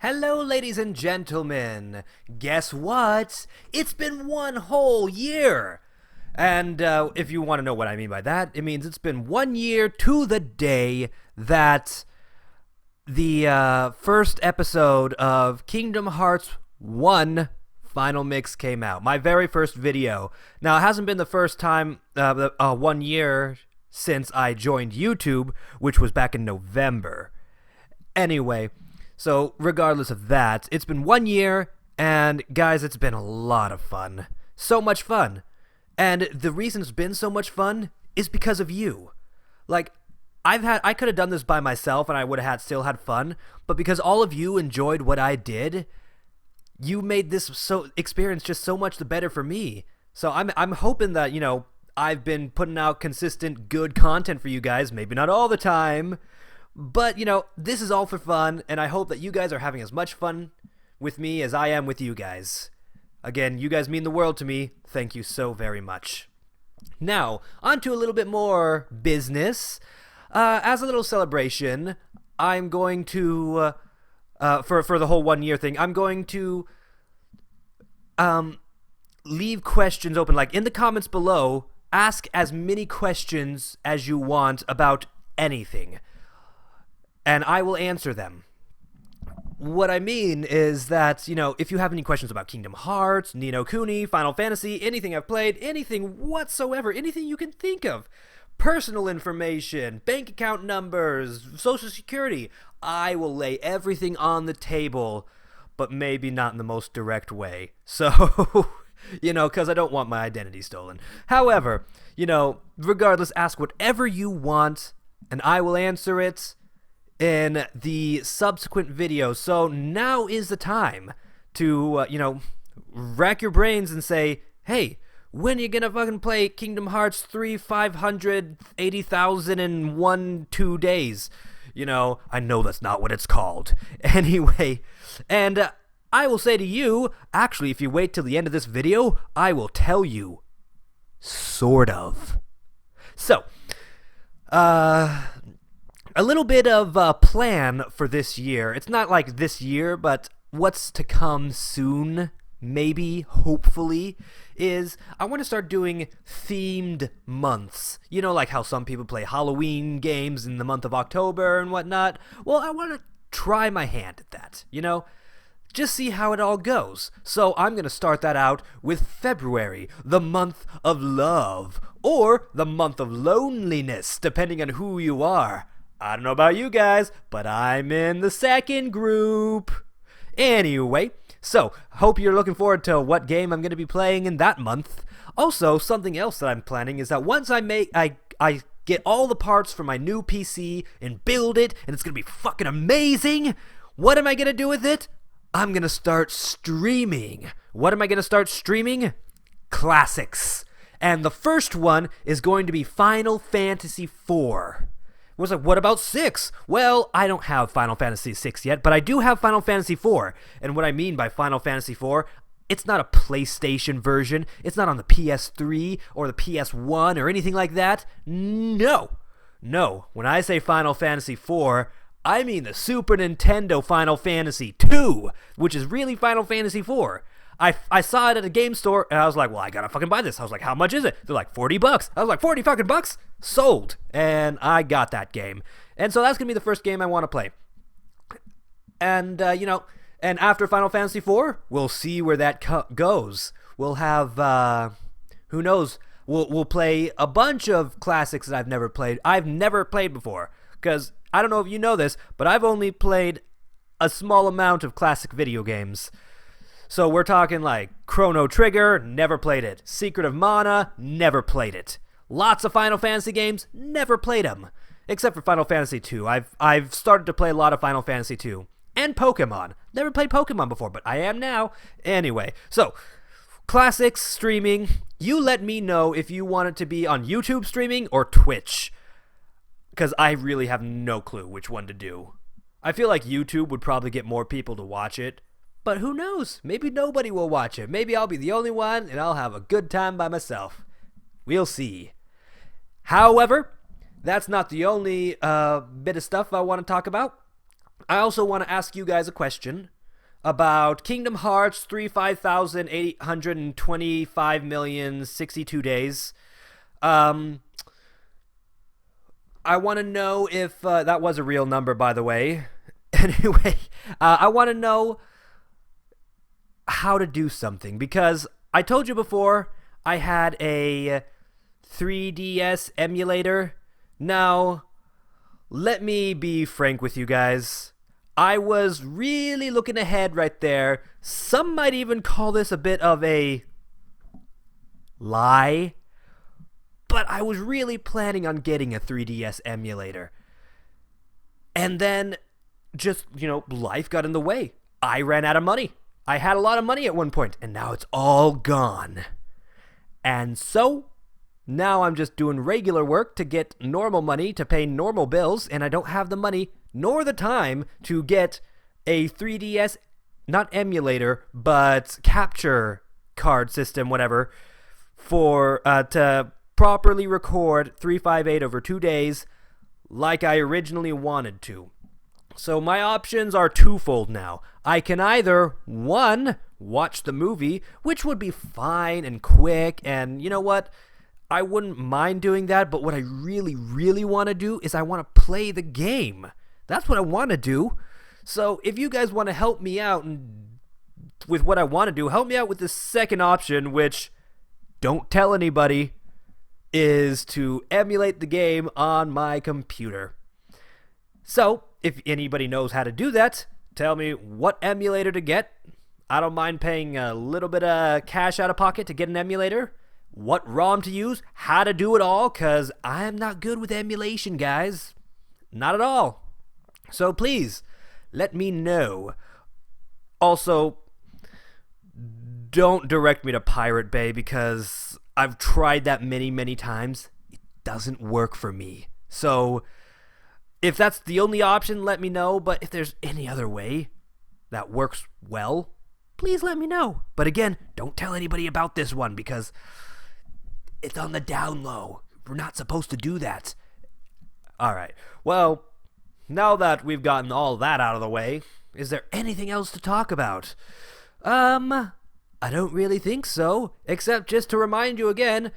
Hello, ladies and gentlemen. Guess what? It's been one whole year. And if you want to know what I mean by that, it means it's been 1 year to the day that the first episode of Kingdom Hearts 1 Final Mix came out. My very first video. Now, it hasn't been the first time 1 year since I joined YouTube, which was back in November. Anyway, so regardless of that, it's been 1 year, and guys, it's been a lot of fun. So much fun. And the reason it's been so much fun is because of you. Like, I could have done this by myself and I would have still had fun, but because all of you enjoyed what I did, you made this experience just so much the better for me. So I'm hoping that, you know, I've been putting out consistent good content for you guys, maybe not all the time, but, you know, this is all for fun, and I hope that you guys are having as much fun with me as I am with you guys. Again, you guys mean the world to me. Thank you so very much. Now, on to a little bit more business. As a little celebration, I'm going to, for the whole 1 year thing, I'm going to leave questions open. Like, in the comments below, ask as many questions as you want about anything, and I will answer them. What I mean is that, you know, if you have any questions about Kingdom Hearts, Ni no Kuni, Final Fantasy, anything I've played, anything whatsoever, anything you can think of, personal information, bank account numbers, social security, I will lay everything on the table, but maybe not in the most direct way. So, you know, because I don't want my identity stolen. However, you know, regardless, ask whatever you want, and I will answer it in the subsequent videos. So now is the time to, you know, rack your brains and say, hey, when are you gonna fucking play Kingdom Hearts 3 580,001 2 days? You know, I know that's not what it's called. Anyway, and I will say to you, actually, if you wait till the end of this video, I will tell you. Sort of. So, a little bit of a plan for this year. It's not like this year, but what's to come soon, maybe, hopefully, is I want to start doing themed months. You know, like how some people play Halloween games in the month of October and whatnot. Well, I want to try my hand at that, you know? Just see how it all goes. So I'm going to start that out with February, the month of love, or the month of loneliness, depending on who you are. I don't know about you guys, but I'm in the second group. Anyway, so hope you're looking forward to what game I'm going to be playing in that month. Also, something else that I'm planning is that once I get all the parts for my new PC and build it, and it's going to be fucking amazing, what am I going to do with it? I'm going to start streaming. What am I going to start streaming? Classics. And the first one is going to be Final Fantasy IV. It was like, what about 6? Well, I don't have Final Fantasy 6 yet, but I do have Final Fantasy 4. And what I mean by Final Fantasy 4, it's not a PlayStation version. It's not on the PS3 or the PS1 or anything like that. No. No. When I say Final Fantasy 4, I mean the Super Nintendo Final Fantasy 2, which is really Final Fantasy 4. I saw it at a game store, and I was like, well, I gotta fucking buy this. I was like, how much is it? They're like, $40. I was like, 40 fucking bucks? Sold. And I got that game. And so that's gonna be the first game I want to play. And, you know, and after Final Fantasy IV, we'll see where that goes. We'll have, who knows, we'll play a bunch of classics that I've never played before. Because, I don't know if you know this, but I've only played a small amount of classic video games. So we're talking like Chrono Trigger, never played it. Secret of Mana, never played it. Lots of Final Fantasy games, never played them. Except for Final Fantasy 2. I've started to play a lot of Final Fantasy 2. And Pokemon. Never played Pokemon before, but I am now. Anyway, so, classics streaming. You let me know if you want it to be on YouTube streaming or Twitch. Because I really have no clue which one to do. I feel like YouTube would probably get more people to watch it. But who knows? Maybe nobody will watch it. Maybe I'll be the only one, and I'll have a good time by myself. We'll see. However, that's not the only bit of stuff I want to talk about. I also want to ask you guys a question. about Kingdom Hearts 35,825,062 days. I want to know if that was a real number, by the way. Anyway, I want to know how to do something, because I told you before I had a 3DS emulator. Now, let me be frank with you guys. I was really looking ahead right there. Some might even call this a bit of a lie, but I was really planning on getting a 3DS emulator. And then, just, life got in the way. I ran out of money. I had a lot of money at one point, and now it's all gone. And so, now I'm just doing regular work to get normal money to pay normal bills, and I don't have the money nor the time to get a 3DS, not emulator, but capture card system, whatever, for to properly record 358 over 2 days like I originally wanted to. So my options are twofold now. I can either, one, watch the movie, which would be fine and quick, and you know what? I wouldn't mind doing that, but what I really, really want to do is I want to play the game. That's what I want to do. So if you guys want to help me out with what I want to do, help me out with the second option, which, don't tell anybody, is to emulate the game on my computer. So, if anybody knows how to do that, tell me what emulator to get. I don't mind paying a little bit of cash out of pocket to get an emulator. What ROM to use, how to do it all, because I'm not good with emulation, guys. Not at all. So please, let me know. Also, don't direct me to Pirate Bay, because I've tried that many, many times. It doesn't work for me. So, if that's the only option, let me know. But if there's any other way that works well, please let me know. But again, don't tell anybody about this one, because it's on the down low. We're not supposed to do that. Alright, well, now that we've gotten all that out of the way, is there anything else to talk about? I don't really think so, except just to remind you again,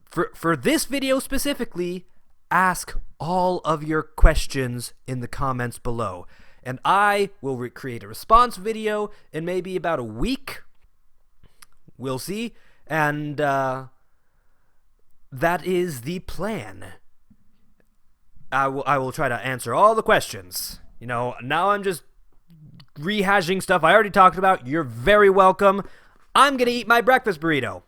for this video specifically, ask all of your questions in the comments below, and I will create a response video in maybe about a week. We'll see, and that is the plan. I will try to answer all the questions. Now I'm just rehashing stuff I already talked about. You're very welcome. I'm gonna eat my breakfast burrito.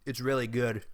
It's really good.